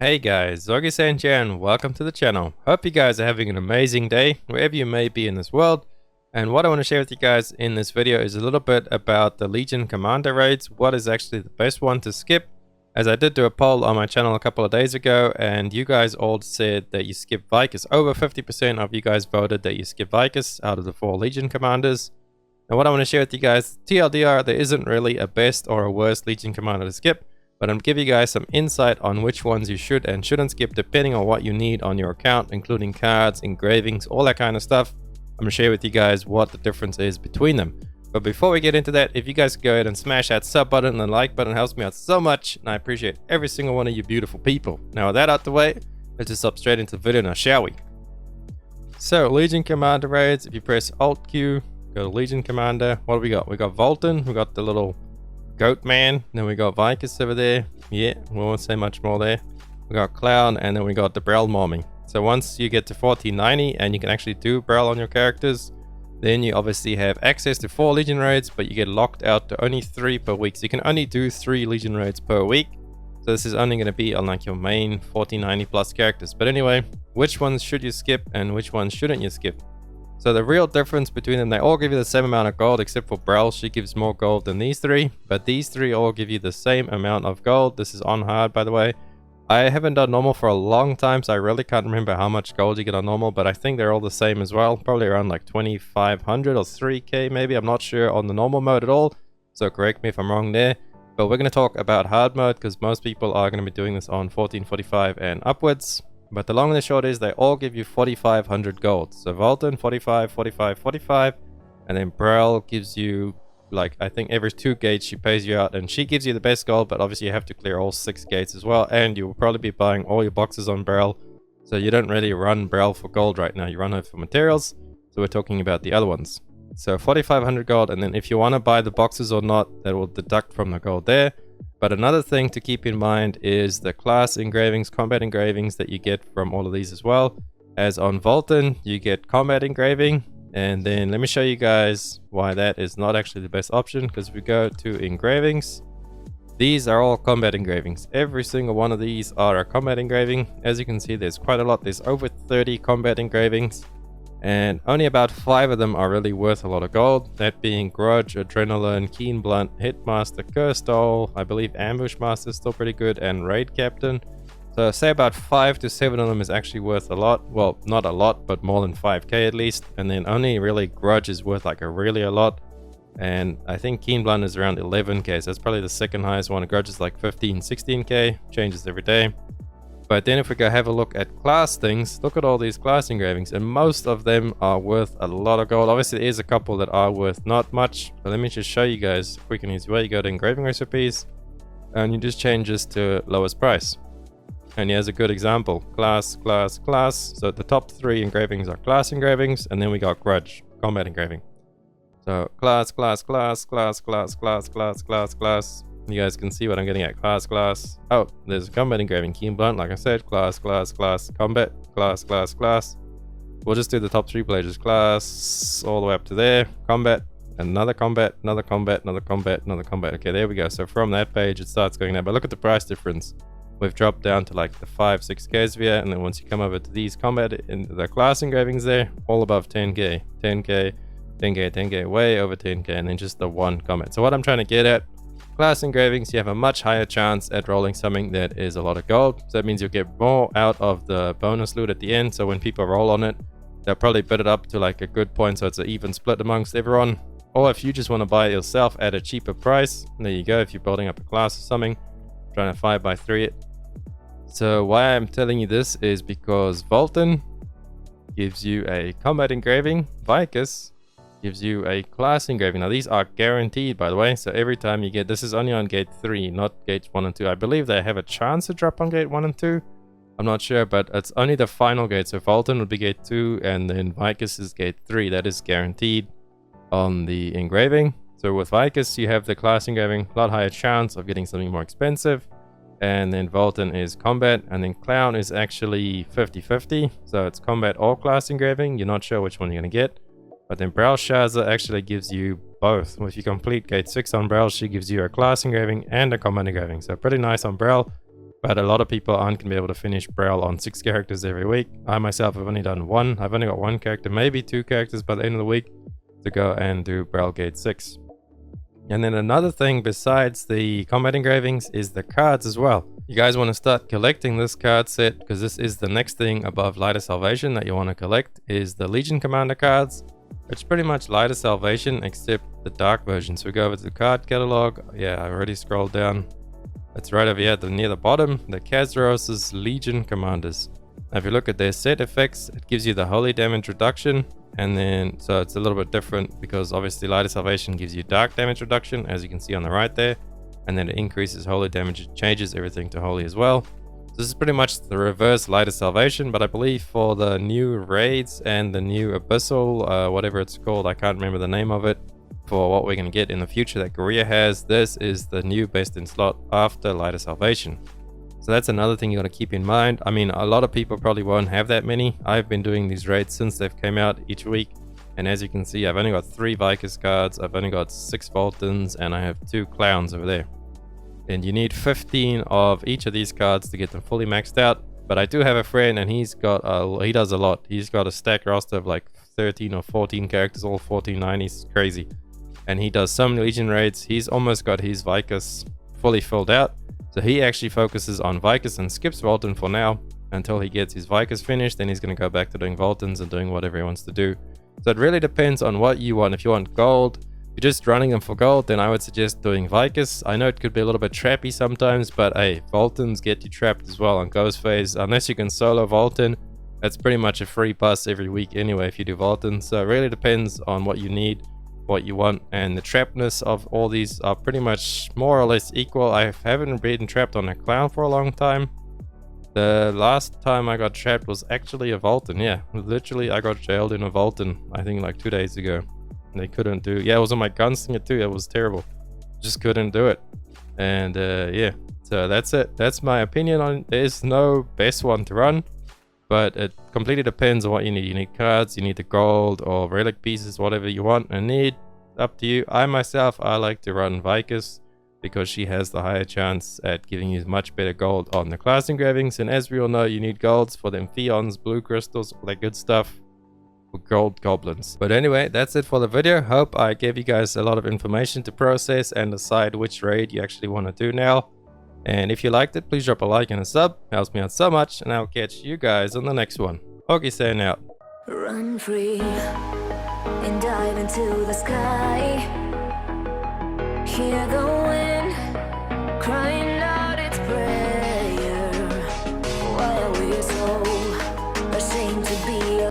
Hey guys, Zogi here and welcome to the channel. Hope you guys are having an amazing day wherever you may be in this world. And what I want to share with you guys in this video is a little bit about the Legion Commander raids. What is actually the best one to skip? As I did do a poll on my channel a couple of days ago and you guys all said that you skip VYKASUS. Over 50% of you guys voted that you skip VYKASUS out of the 4 Legion Commanders. And what I want to share with you guys, TLDR, there isn't really a best or a worst Legion Commander to skip. But I'm giving you guys some insight on which ones you should and shouldn't skip depending on what you need on your account, including cards, engravings, all that kind of stuff. I'm going to share with you guys what the difference is between them. But before we get into that, if you guys go ahead and smash that sub button and the like button, it helps me out so much, and I appreciate every single one of you beautiful people. Now with that out the way, let's just hop straight into the video now, shall we? So Legion Commander raids, if you press Alt Q, go to Legion Commander, what do we got? We got Volton, we got the little Goat Man, then we got VYKASUS over there. Yeah, we won't say much more there. We got Clown, and then we got the Brawl Mommy. So once you get to 1490 and you can actually do Brawl on your characters, then you obviously have access to 4 Legion raids, but you get locked out to only 3 per week. So you can only do 3 Legion raids per week. So this is only going to be on like your main 1490 plus characters. But anyway, which ones should you skip and which ones shouldn't you skip? So the real difference between them, they all give you the same amount of gold except for Brawl. She gives more gold than these 3, but these 3 all give you the same amount of gold. This is on hard, by the way. I haven't done normal for a long time, so I really can't remember how much gold you get on normal, but I think they're all the same as well. Probably around like 2500 or 3k maybe. I'm not sure on the normal mode at all, so correct me if I'm wrong there. But we're going to talk about hard mode because most people are going to be doing this on 1445 and upwards. But the long and the short is they all give you 4500 gold. So Volton 45, 45, 45, and then Brawl gives you like I think every 2 gates she pays you out, and she gives you the best gold, but obviously you have to clear all 6 gates as well, and you will probably be buying all your boxes on Brawl. So you don't really run Brawl for gold right now, you run her for materials. So we're talking about the other ones. So 4500 gold, and then if you want to buy the boxes or not, that will deduct from the gold there. But another thing to keep in mind is the class engravings, combat engravings that you get from all of these as well. As on Volton, you get combat engraving. And then let me show you guys why that is not actually the best option. Because if we go to engravings, these are all combat engravings. Every single one of these are a combat engraving. As you can see, there's quite a lot. There's over 30 combat engravings. And only about 5 of them are really worth a lot of gold, that being Grudge, Adrenaline, Keen Blunt, Hitmaster, Cursed Owl, I believe Ambush Master is still pretty good, and Raid Captain. So say about 5 to 7 of them is actually worth a lot. Well, not a lot, but more than 5k at least. And then only really Grudge is worth like a lot. And I think Keen Blunt is around 11k, so that's probably the second highest one. Grudge is like 15, 16k, changes every day. But then if we go have a look at class things, look at all these class engravings, and most of them are worth a lot of gold. Obviously there is a couple that are worth not much, but let me just show you guys quick and easy way. You go to engraving recipes and you just change this to lowest price. And here's a good example, class, class, class. So the top 3 engravings are class engravings, and then we got Grudge, combat engraving. So class, class, class, class, class, class, class, class, class. You guys can see what I'm getting at. Class, class. Oh, there's a combat engraving. Keen Blunt, like I said. Class, class, class. Combat. Class, class, class. We'll just do the top 3 pages. Class, all the way up to there. Combat. Another combat. Another combat. Another combat. Another combat. Okay, there we go. So from that page, it starts going down. But look at the price difference. We've dropped down to like the 5, 6Ks here. And then once you come over to these combat, in the class engravings there, all above 10k. 10k. 10k. 10k. Way over 10k. And then just the 1 combat. So what I'm trying to get at, class engravings, you have a much higher chance at rolling something that is a lot of gold. So that means you'll get more out of the bonus loot at the end. So when people roll on it, they'll probably bid it up to like a good point, so it's an even split amongst everyone. Or if you just want to buy it yourself at a cheaper price, there you go. If you're building up a class or something, trying to 5x3 it. So why I'm telling you this is because Volton gives you a combat engraving, VYKASUS gives you a class engraving. Now these are guaranteed, by the way, so every time you get, this is only on gate 3, not gates 1 and 2. I believe they have a chance to drop on gate 1 and 2. I'm not sure, but it's only the final gate. So Volton would be gate 2 and then VYKASUS is gate 3. That is guaranteed on the engraving. So with VYKASUS you have the class engraving, a lot higher chance of getting something more expensive. And then Volton is combat, and then Clown is actually 50-50. So it's combat or class engraving. You're not sure which one you're going to get. But then Brawl Shaza actually gives you both. If you complete gate 6 on Brawl, she gives you a class engraving and a combat engraving. So pretty nice on Brawl. But a lot of people aren't going to be able to finish Brawl on 6 characters every week. I myself have only done 1. I've only got 1 character, maybe 2 characters by the end of the week to go and do Brawl Gate 6. And then another thing besides the combat engravings is the cards as well. You guys want to start collecting this card set, because this is the next thing above Light of Salvation that you want to collect, is the Legion Commander cards. It's pretty much Light of Salvation except the dark version. So we go over to the card catalog. Yeah, I already scrolled down. It's right over here near the bottom, the Kazros' Legion Commanders. Now if you look at their set effects, it gives you the holy damage reduction, and then so it's a little bit different because obviously Light of Salvation gives you dark damage reduction, as you can see on the right there, and then it increases holy damage. It changes everything to holy as well. So this is pretty much the reverse Light of Salvation, but I believe for the new raids and the new abyssal, whatever it's called, I can't remember the name of it, for what we're going to get in the future that Korea has, this is the new best in slot after Light of Salvation. So that's another thing you got to keep in mind. I mean, a lot of people probably won't have that many. I've been doing these raids since they've came out each week, and as you can see, I've only got 3 VYKASUS cards, I've only got 6 Voltons, and I have 2 Clowns over there. And you need 15 of each of these cards to get them fully maxed out. But I do have a friend, and he does a lot. He's got a stack roster of like 13 or 14 characters, all 1490s, crazy. And he does so many Legion raids. He's almost got his VYKASUS fully filled out. So he actually focuses on VYKASUS and skips Volton for now until he gets his VYKASUS finished. Then he's going to go back to doing Voltons and doing whatever he wants to do. So it really depends on what you want. If you want gold, if you're just running them for gold, then I would suggest doing VYKASUS. I know it could be a little bit trappy sometimes, but hey, Voltons get you trapped as well on Ghost Phase. Unless you can solo Volton, that's pretty much a free bus every week anyway if you do Volton. So it really depends on what you need, what you want, and the trapness of all these are pretty much more or less equal. I haven't been trapped on a Clown for a long time. The last time I got trapped was actually a Volton. Yeah, literally I got jailed in a Volton, I think like 2 days ago. They couldn't do, yeah, it was on my gunslinger too. It was terrible, just couldn't do it. And yeah, so that's it. That's my opinion on it. There's no best one to run, but it completely depends on what you need. You need cards, you need the gold or relic pieces, whatever you want and need, up to you. I myself, I like to run VYKASUS because she has the higher chance at giving you much better gold on the class engravings. And as we all know, you need golds for them Theons, blue crystals, all that good stuff, for gold goblins. But anyway, that's it for the video. Hope I gave you guys a lot of information to process and decide which raid you actually want to do now. And if you liked it, please drop a like and a sub. It helps me out so much, and I'll catch you guys on the next one. Hokie saying out. Run free and dive into the sky. Hear the